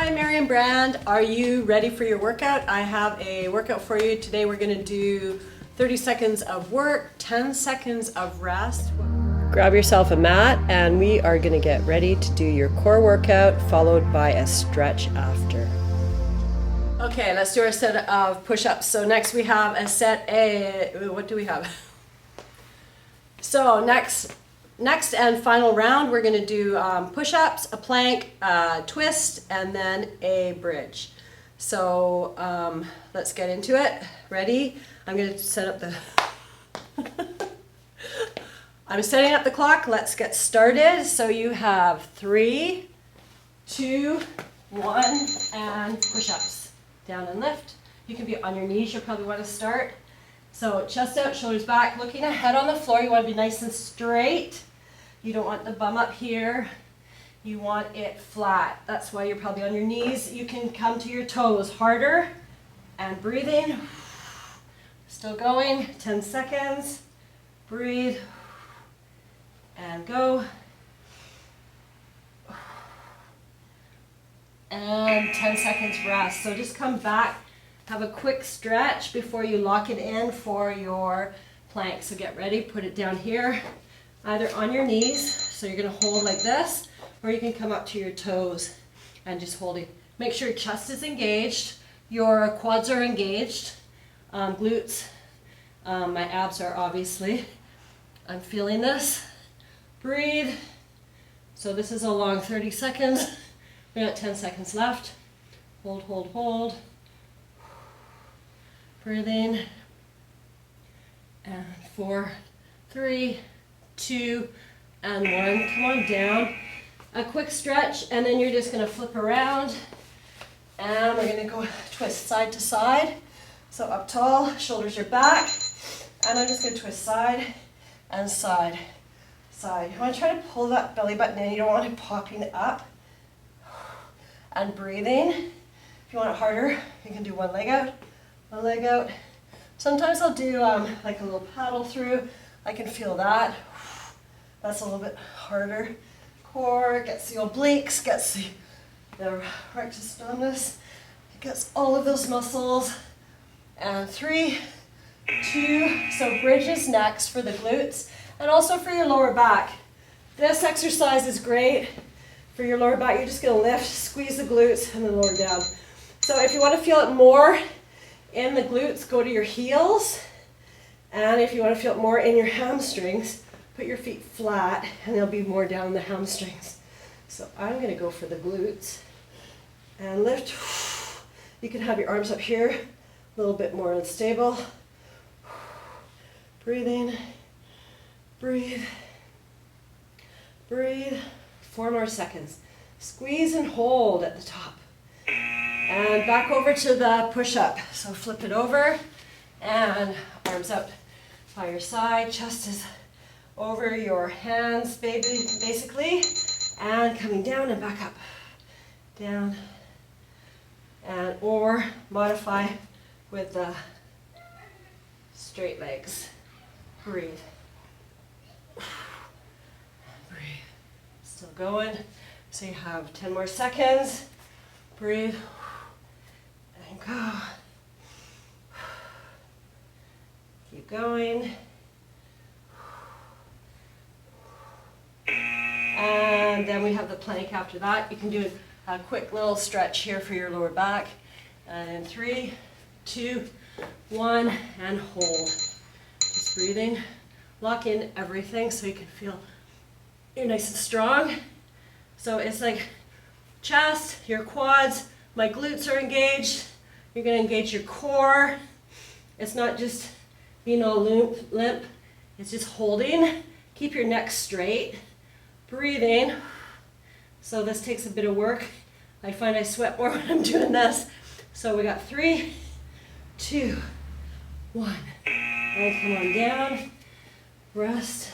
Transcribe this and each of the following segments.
Hi, Marion Brand. Are you ready for your workout? I have a workout for you. Today we're going to do 30 seconds of work, 10 seconds of rest. Grab yourself a mat and we are going to get ready to do your core workout followed by a stretch after. Okay, let's do our set of push-ups. So next we have a set A. What do we have? So next and final round, we're going to do push-ups, a plank, a twist, and then a bridge. So let's get into it. Ready? I'm going to set up the... I'm setting up the clock. Let's get started. So you have 3, 2, 1, and push-ups. Down and lift. You can be on your knees. You'll probably want to start. So chest out, shoulders back, looking ahead on the floor. You want to be nice and straight. You don't want the bum up here. You want it flat. That's why you're probably on your knees. You can come to your toes harder and breathing. Still going. 10 seconds. Breathe and go. And 10 seconds rest. So just come back. Have a quick stretch before you lock it in for your plank. So get ready, put it down here, either on your knees, so you're going to hold like this, or you can come up to your toes and just hold it. Make sure your chest is engaged, your quads are engaged, glutes, my abs are obviously. I'm feeling this. Breathe. So this is a long 30 seconds. We got 10 seconds left. Hold, hold, hold. Breathing, and 4, 3, 2, and 1. Come on down. A quick stretch, and then you're just going to flip around, and we're going to go twist side to side. So up tall, shoulders are back, and I'm just going to twist side and side, side. You want to try to pull that belly button in. You don't want it popping up. And breathing. If you want it harder, you can do one leg out. One leg out. Sometimes I'll do like a little paddle through. I can feel that. That's a little bit harder. Core gets the obliques, gets the rectus abdominis. It gets all of those muscles. And 3, 2. So bridge is next for the glutes and also for your lower back. This exercise is great for your lower back. You're just going to lift, squeeze the glutes, and then lower down. So if you want to feel it more in the glutes, go to your heels, and if you want to feel it more in your hamstrings, put your feet flat and they'll be more down the hamstrings. So I'm going to go for the glutes and lift. You can have your arms up here, a little bit more unstable. Breathing, breathe, breathe. 4 more seconds. Squeeze and hold at the top. And back over to the push-up. So flip it over and arms out by your side. Chest is over your hands, basically. And coming down and back up. Down. And or modify with the straight legs. Breathe. Breathe. Still going. So you have 10 more seconds. Breathe. And go. Keep going. And then we have the plank after that. You can do a quick little stretch here for your lower back. And in 3, 2, 1, and hold. Just breathing. Lock in everything so you can feel you're nice and strong. So it's like chest, your quads, my glutes are engaged. You're going to engage your core. It's not just being all limp. It's just holding. Keep your neck straight. Breathing. So this takes a bit of work. I find I sweat more when I'm doing this. So we got 3, 2, 1. And come on down. Rest.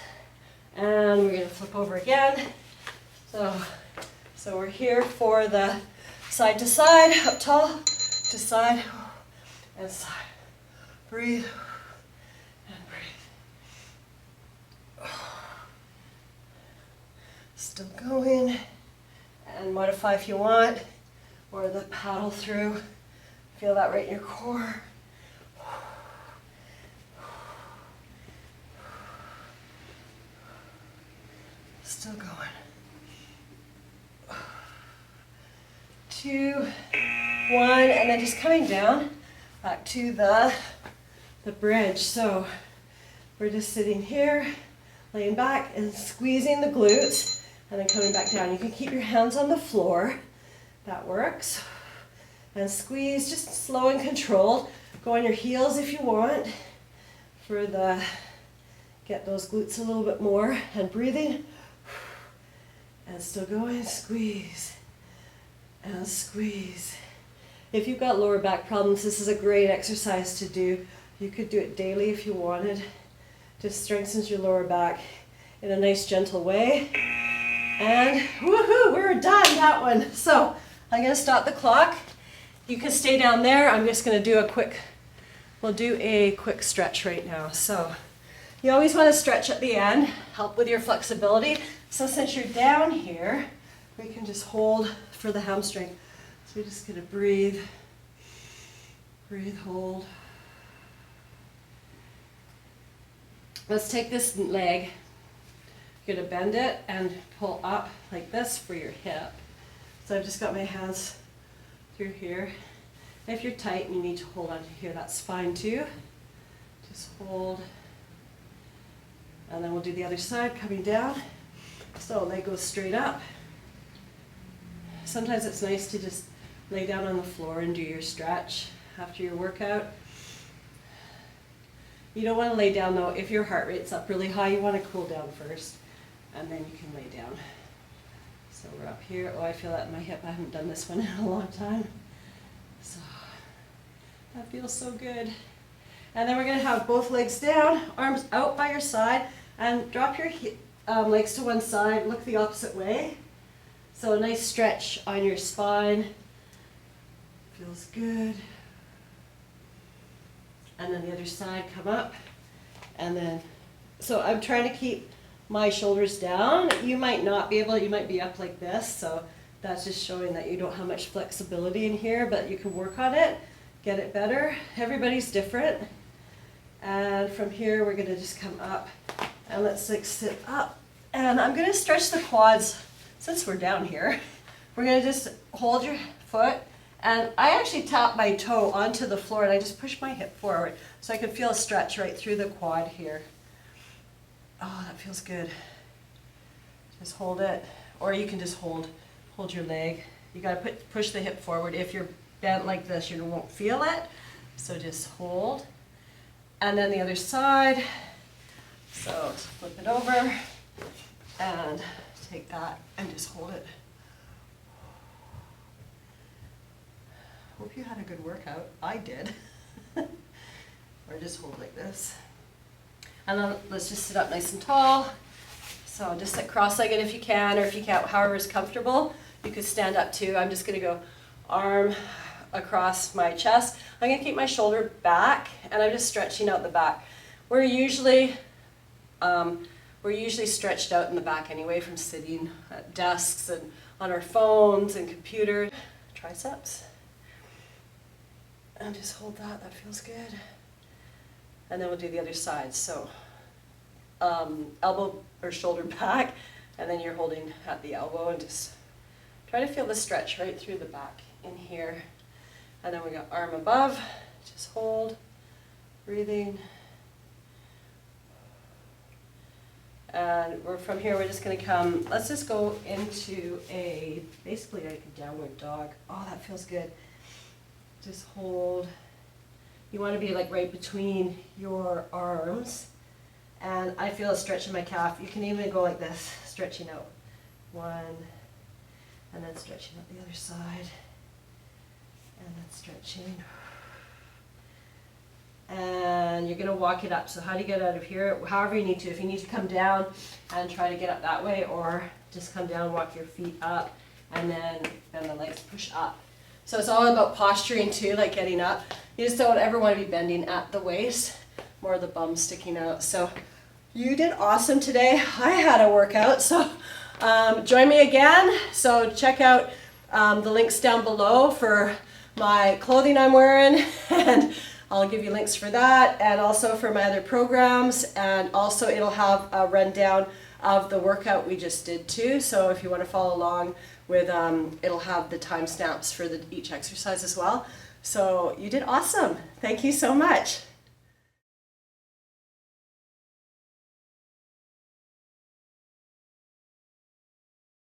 And we're going to flip over again. So we're here for the side to side, up tall, to side, and side. Breathe, and breathe. Still going, and modify if you want. or the paddle through. Feel that right in your core. Still going. 2, 1, and then just coming down back to the bridge. So we're just sitting here, laying back and squeezing the glutes, and then coming back down. You can keep your hands on the floor. That works. And squeeze, just slow and controlled. Go on your heels if you want for the, get those glutes a little bit more, and breathing. And still going, squeeze and squeeze. If you've got lower back problems, this is a great exercise to do. You could do it daily if you wanted. Just strengthens your lower back in a nice gentle way. And woohoo, we're done that one. So I'm gonna stop the clock. You can stay down there. I'm just gonna do a quick, we'll do a quick stretch right now. So you always wanna stretch at the end, help with your flexibility. So since you're down here, we can just hold for the hamstring. So we're just gonna breathe, breathe, hold. Let's take this leg, you're gonna bend it and pull up like this for your hip. So I've just got my hands through here. If you're tight and you need to hold onto here, that's fine too. Just hold. And then we'll do the other side, coming down. So leg goes straight up. Sometimes it's nice to just lay down on the floor and do your stretch after your workout. You don't want to lay down though. If your heart rate's up really high, you want to cool down first, and then you can lay down. So we're up here. Oh, I feel that in my hip. I haven't done this one in a long time. So that feels so good. And then we're going to have both legs down, arms out by your side, and drop your legs to one side, look the opposite way. So a nice stretch on your spine. Feels good. And then the other side, come up. And then, so I'm trying to keep my shoulders down. You might not be able, you might be up like this. So that's just showing that you don't have much flexibility in here, but you can work on it, get it better. Everybody's different. And from here, we're gonna just come up and let's like sit up. And I'm gonna stretch the quads. Since we're down here, we're gonna just hold your foot, and I actually tap my toe onto the floor and I just push my hip forward so I can feel a stretch right through the quad here. Oh, that feels good. Just hold it, or you can just hold your leg. You gotta push the hip forward. If you're bent like this, you won't feel it. So just hold. And then the other side. So flip it over and take that and just hold it. Hope you had a good workout. I did. Or just hold like this. And then let's just sit up nice and tall. So just sit cross-legged if you can, or if you can't, however is comfortable. You could stand up too. I'm just gonna go arm across my chest. I'm gonna keep my shoulder back, and I'm just stretching out the back. We're usually stretched out in the back anyway from sitting at desks and on our phones and computers. Triceps. And just hold that, that feels good. And then we'll do the other side. So elbow or shoulder back, and then you're holding at the elbow, and just try to feel the stretch right through the back in here. And then we got arm above, just hold, breathing. And from here, we're just gonna come, let's just go into basically like a downward dog. Oh, that feels good. Just hold. You wanna be like right between your arms. And I feel a stretch in my calf. You can even go like this, stretching out. One, and then stretching out the other side. And then stretching. And you're gonna walk it up. So how do you get out of here? However you need to. If you need to come down and try to get up that way, or just come down, walk your feet up, and then bend the legs, push up. So it's all about posturing too, like getting up. You just don't ever want to be bending at the waist, more the bum sticking out. So you did awesome today. I had a workout, so join me again. So check out the links down below for my clothing I'm wearing, and I'll give you links for that, and also for my other programs, and also it'll have a rundown of the workout we just did too. So if you want to follow along with, it'll have the timestamps for each exercise as well. So you did awesome. Thank you so much.